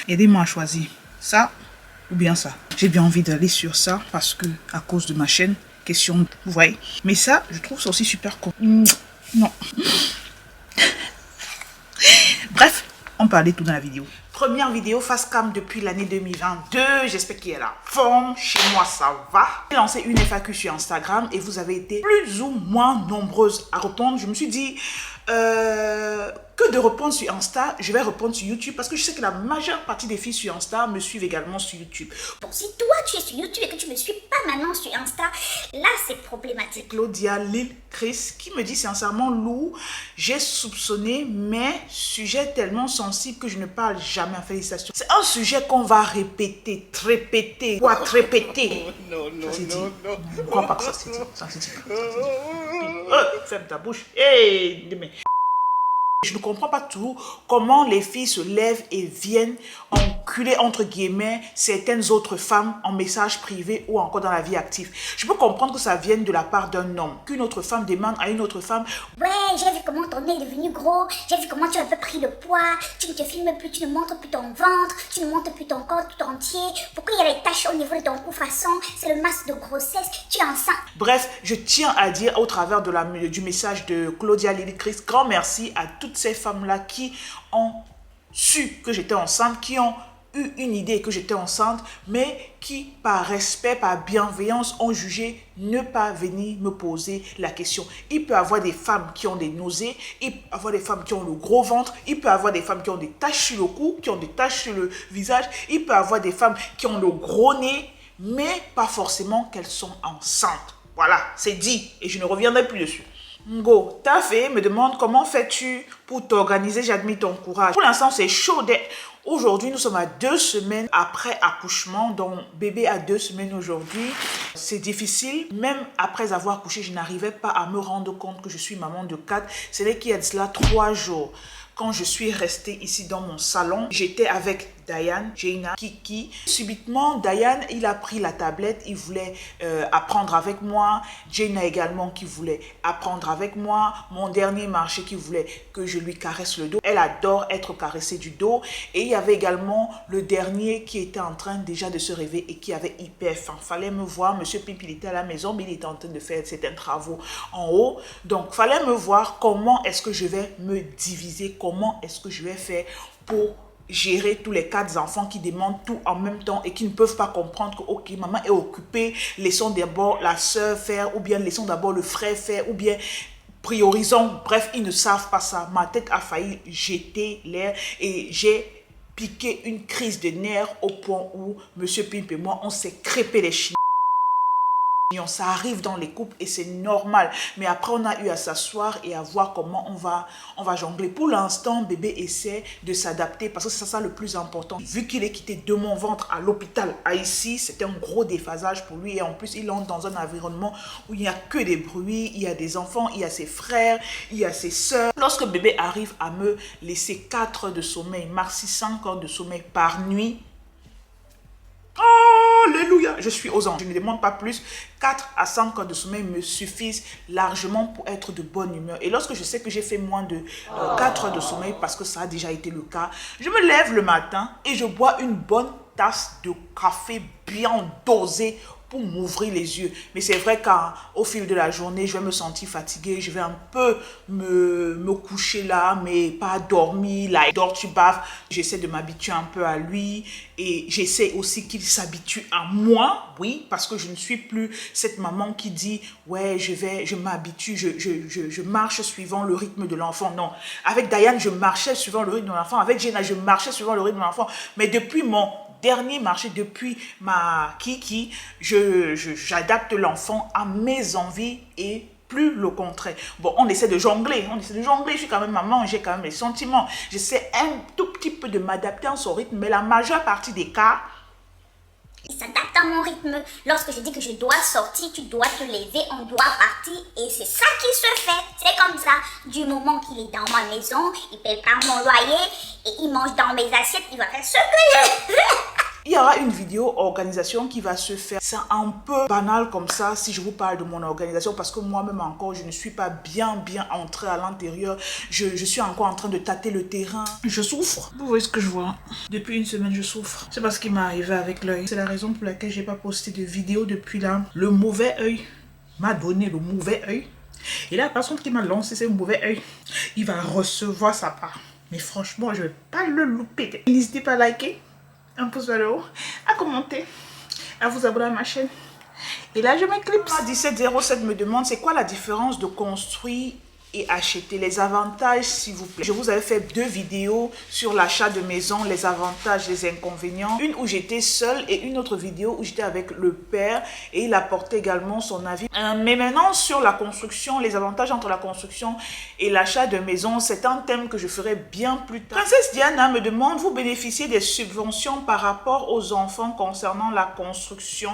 Aidez-moi à choisir ça ou bien ça. J'ai bien envie d'aller sur ça parce que à cause de ma chaîne, question, vous voyez. Mais ça, je trouve ça aussi super cool. Non. Bref, on peut aller tout dans la vidéo. Première vidéo face cam depuis l'année 2022. J'espère qu'il y a la forme. Chez moi, ça va. J'ai lancé une FAQ sur Instagram et vous avez été plus ou moins nombreuses à répondre. Je me suis dit, que de répondre sur Insta, je vais répondre sur YouTube parce que je sais que la majeure partie des filles sur Insta me suivent également sur YouTube. Bon, si toi tu es sur YouTube et que tu me suis pas maintenant sur Insta, là c'est problématique. Claudia Lil Chris qui me dit sincèrement, Lou, j'ai soupçonné, mais sujet tellement sensible que je ne parle jamais. Félicitations. C'est un sujet qu'on va répéter, répéter, quoi, répéter. Non. Je ne crois pas que ça se dit. Ça se dit. Ferme ta bouche. Hey, demain. Je ne comprends pas tout comment les filles se lèvent et viennent enculer entre guillemets certaines autres femmes en message privé ou encore dans la vie active. Je peux comprendre que ça vienne de la part d'un homme, qu'une autre femme demande à une autre femme. Ouais, j'ai vu comment ton nez est devenu gros, j'ai vu comment tu as un peu pris le poids, tu ne te filmes plus, tu ne montres plus ton ventre, tu ne montres plus ton corps tout entier. Pourquoi il y a les taches au niveau de ton cou façon? C'est le masque de grossesse, tu es enceinte. Bref, je tiens à dire au travers de du message de Claudia Lily Chris, grand merci à toutes ces femmes-là qui ont su que j'étais enceinte, qui ont eu une idée que j'étais enceinte, mais qui, par respect, par bienveillance, ont jugé ne pas venir me poser la question. Il peut y avoir des femmes qui ont des nausées, il peut y avoir des femmes qui ont le gros ventre, il peut y avoir des femmes qui ont des taches sur le cou, qui ont des taches sur le visage, il peut y avoir des femmes qui ont le gros nez, mais pas forcément qu'elles sont enceintes. Voilà, c'est dit et je ne reviendrai plus dessus. Ngo, ta fille me demande comment fais-tu pour t'organiser, j'admire ton courage. Pour l'instant, c'est chaud. Aujourd'hui, nous sommes à 2 semaines après accouchement, donc bébé a 2 semaines aujourd'hui. C'est difficile. Même après avoir accouché, je n'arrivais pas à me rendre compte que je suis maman de 4. C'est qu'il y a de cela 3 jours. Quand je suis restée ici dans mon salon, j'étais avec Diane, Jaina, Kiki. Subitement, Diane, il a pris la tablette, il voulait apprendre avec moi. Jaina également qui voulait apprendre avec moi. Mon dernier marché qui voulait que je lui caresse le dos. Elle adore être caressée du dos. Et il y avait également le dernier qui était en train déjà de se réveiller et qui avait hyper faim. Fallait me voir, Monsieur Pimp, il était à la maison, mais il était en train de faire certains travaux en haut. Donc, fallait me voir comment est-ce que je vais me diviser, comment est-ce que je vais faire pour gérer tous les 4 enfants qui demandent tout en même temps et qui ne peuvent pas comprendre que ok, maman est occupée, laissons d'abord la soeur faire ou bien laissons d'abord le frère faire ou bien priorisons. Bref, ils ne savent pas ça. Ma tête a failli jeter l'air et j'ai piqué une crise de nerfs au point où Monsieur Pimp et moi, on s'est crêpé les chiens. Ça arrive dans les couples et c'est normal. Mais après, on a eu à s'asseoir et à voir comment on va jongler. Pour l'instant, bébé essaie de s'adapter parce que c'est ça le plus important. Vu qu'il est quitté de mon ventre à l'hôpital, à ici, c'était un gros déphasage pour lui. Et en plus, il entre dans un environnement où il n'y a que des bruits. Il y a des enfants, il y a ses frères, il y a ses soeurs. Lorsque bébé arrive à me laisser 4 heures de sommeil, maxi 5 heures de sommeil par nuit, alléluia, je suis aux anges. Je ne demande pas plus. 4 à 5 heures de sommeil me suffisent largement pour être de bonne humeur. Et lorsque je sais que j'ai fait moins de 4 heures de sommeil, parce que ça a déjà été le cas, je me lève le matin et je bois une bonne tasse de café bien dosé pour m'ouvrir les yeux. Mais c'est vrai qu'au fil de la journée, je vais me sentir fatiguée, je vais un peu me coucher là, mais pas dormir, là, dors, tu baves. J'essaie de m'habituer un peu à lui et j'essaie aussi qu'il s'habitue à moi, oui, parce que je ne suis plus cette maman qui dit, ouais, je m'habitue, je marche suivant le rythme de l'enfant. Non, avec Diane, je marchais suivant le rythme de l'enfant, avec Jenna, je marchais suivant le rythme de l'enfant, mais depuis mon dernier marché, depuis ma Kiki, j'adapte l'enfant à mes envies et plus le contraire. Bon, on essaie de jongler, je suis quand même maman, j'ai quand même les sentiments. J'essaie un tout petit peu de m'adapter à son rythme, mais la majeure partie des cas, il s'adapte à mon rythme. Lorsque je dis que je dois sortir, tu dois te lever, on doit partir. Et c'est ça qui se fait. C'est comme ça. Du moment qu'il est dans ma maison, il paye pas mon loyer et il mange dans mes assiettes, il va faire ce que je veux. Il y aura une vidéo organisation qui va se faire. C'est un peu banal comme ça si je vous parle de mon organisation parce que moi-même encore, je ne suis pas bien entrée à l'intérieur. Je suis encore en train de tâter le terrain. Je souffre. Vous voyez ce que je vois? Depuis une semaine, je souffre. C'est parce qu'il m'est arrivé avec l'œil. C'est la raison pour laquelle j'ai pas posté de vidéo depuis là. Le mauvais œil m'a donné le mauvais œil. Et la personne qui m'a lancé ce mauvais œil, il va recevoir sa part. Mais franchement, je ne vais pas le louper. N'hésitez pas à liker, un pouce vers le haut, à commenter, à vous abonner à ma chaîne. Et là, je m'éclipse. 1707 me demande, c'est quoi la différence de construire et acheter, les avantages s'il vous plaît. Je vous avais fait 2 vidéos sur l'achat de maison, les avantages, les inconvénients. Une où j'étais seule et une autre vidéo où j'étais avec le père et il apportait également son avis. Mais maintenant sur la construction, les avantages entre la construction et l'achat de maison, c'est un thème que je ferai bien plus tard. Princesse Diana me demande, vous bénéficiez des subventions par rapport aux enfants concernant la construction?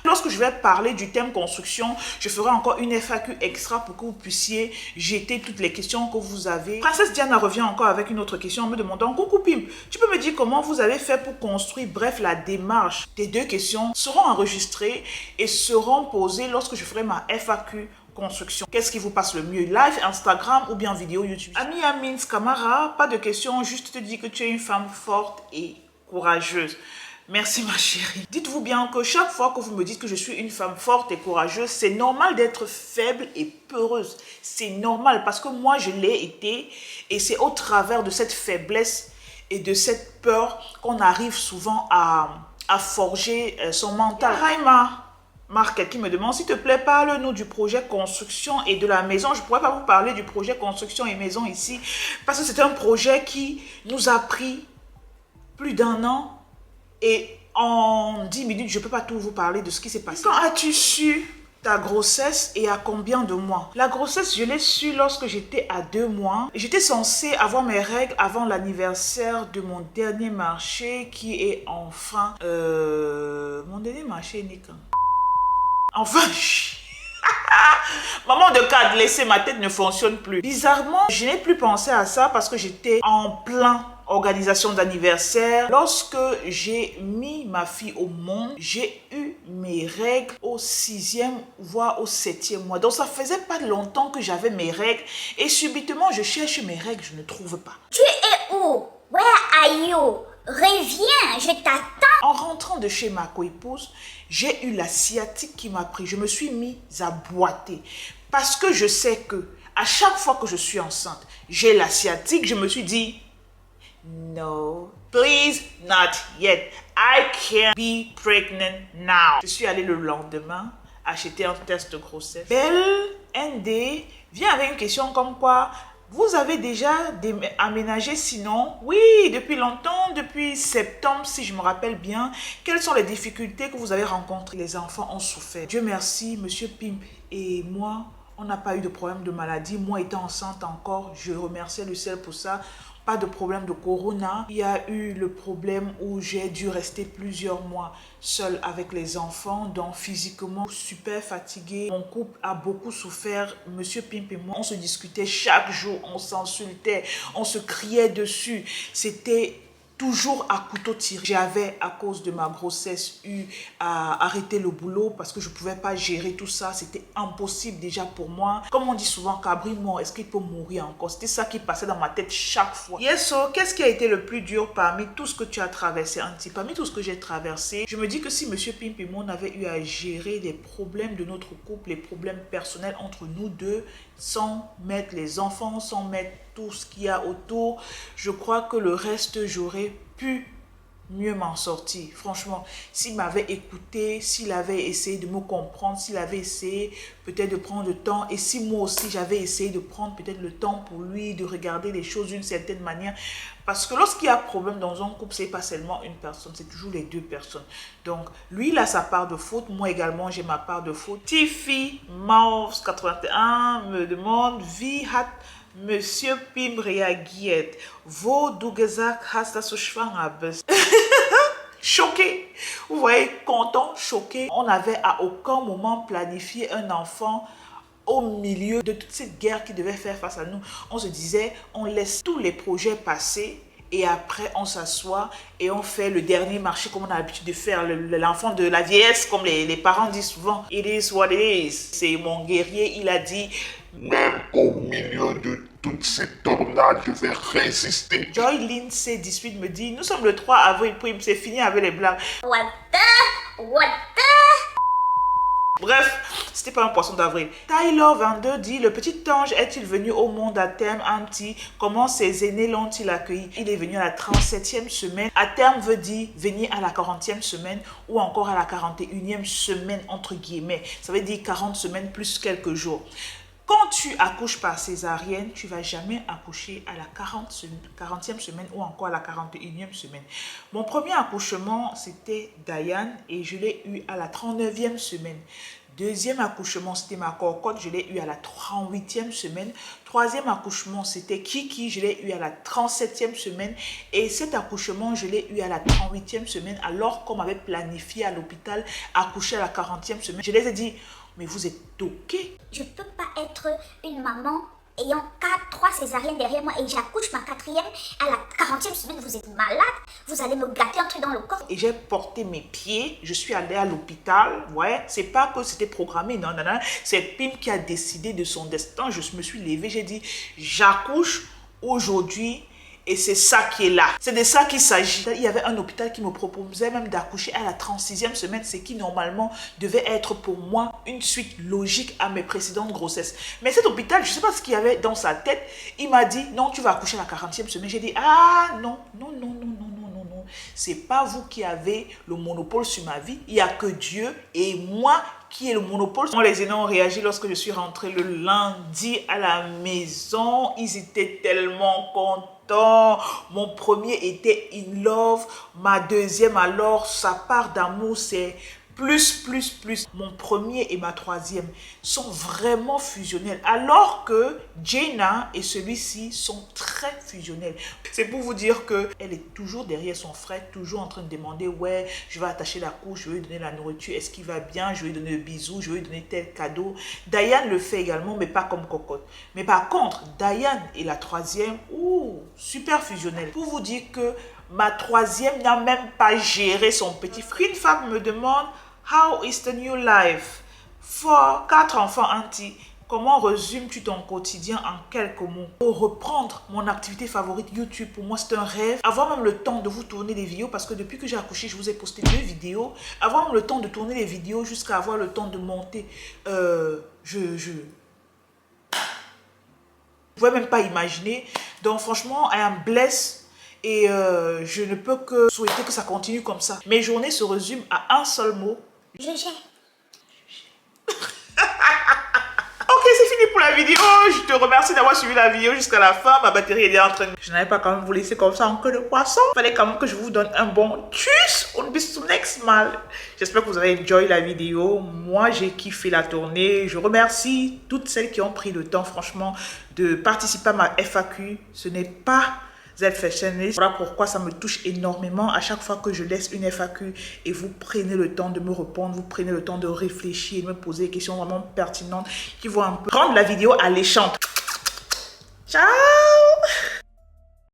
Lorsque je vais parler du thème construction, je ferai encore une FAQ extra pour que vous puissiez jeter toutes les questions que vous avez. Princesse Diana revient encore avec une autre question en me demandant, coucou Pim, tu peux me dire comment vous avez fait pour construire? Bref, la démarche des 2 questions seront enregistrées et seront posées lorsque je ferai ma FAQ construction. Qu'est-ce qui vous passe le mieux? Live, Instagram ou bien vidéo YouTube? Ami Amins Kamara, pas de questions, juste te dire que tu es une femme forte et courageuse. Merci ma chérie. Dites-vous bien que chaque fois que vous me dites que je suis une femme forte et courageuse, c'est normal d'être faible et peureuse. C'est normal parce que moi je l'ai été et c'est au travers de cette faiblesse et de cette peur qu'on arrive souvent à forger son mental. Raima Marquette qui me demande, s'il te plaît, parle-nous du projet construction et de la maison. Je ne pourrais pas vous parler du projet construction et maison ici parce que c'est un projet qui nous a pris plus d'1 an. Et en 10 minutes, je ne peux pas tout vous parler de ce qui s'est passé. Quand as-tu su ta grossesse et à combien de mois? La grossesse, je l'ai su lorsque j'étais à 2 mois. J'étais censée avoir mes règles avant l'anniversaire de mon dernier marché qui est enfin... Mon dernier marché est né quand? Enfin... Maman de cadre, laissez, ma tête ne fonctionne plus. Bizarrement, je n'ai plus pensé à ça parce que j'étais en plein organisation d'anniversaire. Lorsque j'ai mis ma fille au monde, j'ai eu mes règles au 6e voire au 7e mois. Donc ça faisait pas longtemps que j'avais mes règles et subitement je cherche mes règles, je ne trouve pas. Tu es où? Where are you? Reviens, je t'attends. En rentrant de chez ma coépouse, j'ai eu la sciatique qui m'a pris. Je me suis mise à boiter parce que je sais que à chaque fois que je suis enceinte, j'ai la sciatique. Je me suis dit, no, please not yet. I can't be pregnant now. Je suis allée le lendemain acheter un test de grossesse. Belle ND vient avec une question comme quoi, vous avez déjà aménagé sinon? Oui, depuis longtemps, depuis septembre, si je me rappelle bien. Quelles sont les difficultés que vous avez rencontrées? Les enfants ont souffert. Dieu merci, Monsieur Pimp et moi, on n'a pas eu de problème de maladie. Moi étant enceinte encore, je remercie le ciel pour ça. Pas de problème de corona. Il y a eu le problème où j'ai dû rester plusieurs mois seule avec les enfants, donc physiquement super fatiguée. Mon couple a beaucoup souffert. Monsieur Pimp et moi, on se discutait chaque jour, on s'insultait, on se criait dessus. C'était toujours à couteau tiré. J'avais, à cause de ma grossesse, eu à arrêter le boulot parce que je ne pouvais pas gérer tout ça. C'était impossible déjà pour moi. Comme on dit souvent, Cabri mort, est-ce qu'il peut mourir encore? C'était ça qui passait dans ma tête chaque fois. Yes, so, qu'est-ce qui a été le plus dur parmi tout ce que tu as traversé, Auntie? Parmi tout ce que j'ai traversé, je me dis que si Monsieur Pimp et moi, on avait eu à gérer les problèmes de notre couple, les problèmes personnels entre nous deux, sans mettre les enfants, sans mettre tout ce qu'il y a autour, je crois que le reste, j'aurais pu mieux m'en sortir. Franchement, s'il m'avait écouté, s'il avait essayé de me comprendre, s'il avait essayé peut-être de prendre le temps, et si moi aussi j'avais essayé de prendre peut-être le temps pour lui, de regarder les choses d'une certaine manière, parce que lorsqu'il y a problème dans un couple, c'est pas seulement une personne, c'est toujours les 2 personnes. Donc, lui, il a sa part de faute, moi également, j'ai ma part de faute. Tiffy Mouse 81 me demande, wie hat Monsieur Pim reagiert? Wo du gesagt hast, dass du schwanger bist? Choqué. Vous voyez, content, choqué. On n'avait à aucun moment planifié un enfant au milieu de toute cette guerre qui devait faire face à nous. On se disait, on laisse tous les projets passer et après on s'assoit et on fait le dernier marché comme on a l'habitude de faire, l'enfant de la vieillesse, comme les parents disent souvent. It is what it is. C'est mon guerrier, il a dit, même au milieu de toute cette tornade, je vais résister. Joy Lynn C18 me dit, nous sommes le 3 avril, prime, c'est fini avec les blagues. What the? Bref, c'était pas un poisson d'avril. Tyler22 dit, le petit ange est-il venu au monde à terme anti? Comment ses aînés l'ont-il accueilli? Il est venu à la 37e semaine. À terme veut dire venir à la 40e semaine ou encore à la 41e semaine entre guillemets. Ça veut dire 40 semaines plus quelques jours. Quand tu accouches par césarienne, tu ne vas jamais accoucher à la 40e semaine ou encore à la 41e semaine. Mon premier accouchement, c'était Diane et je l'ai eu à la 39e semaine. Deuxième accouchement, c'était ma cocotte, je l'ai eu à la 38e semaine. Troisième accouchement, c'était Kiki, je l'ai eu à la 37e semaine. Et cet accouchement, je l'ai eu à la 38e semaine, alors qu'on m'avait planifié à l'hôpital accoucher à la 40e semaine. Je les ai dit, mais vous êtes toqués. Je peux pas être une maman ayant 3 césariennes derrière moi et j'accouche ma 4e à la 40e semaine. Vous êtes malade, vous allez me gâter un truc dans le corps. Et j'ai porté mes pieds, je suis allée à l'hôpital. Ouais, c'est pas que c'était programmé, non. C'est Pim qui a décidé de son destin. Je me suis levée, j'ai dit, j'accouche aujourd'hui. Et c'est ça qui est là. C'est de ça qu'il s'agit. Il y avait un hôpital qui me proposait même d'accoucher à la 36e semaine, ce qui normalement devait être pour moi une suite logique à mes précédentes grossesses. Mais cet hôpital, je ne sais pas ce qu'il y avait dans sa tête. Il m'a dit, non, tu vas accoucher à la 40e semaine. J'ai dit, ah non. C'est pas vous qui avez le monopole sur ma vie. Il n'y a que Dieu et moi qui ai le monopole. Les aînés ont réagi lorsque je suis rentrée le lundi à la maison. Ils étaient tellement contents. Mon premier était in love. Ma deuxième, alors, sa part d'amour, c'est plus. Mon premier et ma troisième sont vraiment fusionnels. Alors que Jenna et celui-ci sont très fusionnels. C'est pour vous dire qu'elle est toujours derrière son frère, toujours en train de demander, ouais, je vais attacher la couche, je vais lui donner la nourriture, est-ce qu'il va bien, je vais lui donner le bisou, je vais lui donner tel cadeau. Diane le fait également, mais pas comme cocotte. Mais par contre, Diane et la troisième, super fusionnels. Pour vous dire que ma troisième n'a même pas géré son petit frère. Une femme me demande, how is the new life? 4 enfants anti. Comment résumes-tu ton quotidien en quelques mots? Pour reprendre mon activité favorite YouTube, pour moi c'est un rêve. Avoir même le temps de vous tourner des vidéos, parce que depuis que j'ai accouché, je vous ai posté 2 vidéos. Avoir même le temps de tourner les vidéos jusqu'à avoir le temps de monter. Je ne pouvais même pas imaginer. Donc franchement, I am blessed. Et je ne peux que souhaiter que ça continue comme ça. Mes journées se résument à un seul mot. Je gère. Ok, c'est fini pour la vidéo. Je te remercie d'avoir suivi la vidéo jusqu'à la fin. Ma batterie est en train de... Je n'avais pas quand même vous laisser comme ça en queue de poisson. Il fallait quand même que je vous donne un bon tchuss. Und bis zum nächsten Mal. J'espère que vous avez enjoyé la vidéo. Moi, j'ai kiffé la tournée. Je remercie toutes celles qui ont pris le temps, franchement, de participer à ma FAQ. Ce n'est pas... Z-Fashionist. Voilà pourquoi ça me touche énormément à chaque fois que je laisse une FAQ et vous prenez le temps de me répondre, vous prenez le temps de réfléchir et de me poser des questions vraiment pertinentes qui vont un peu rendre la vidéo alléchante. Ciao!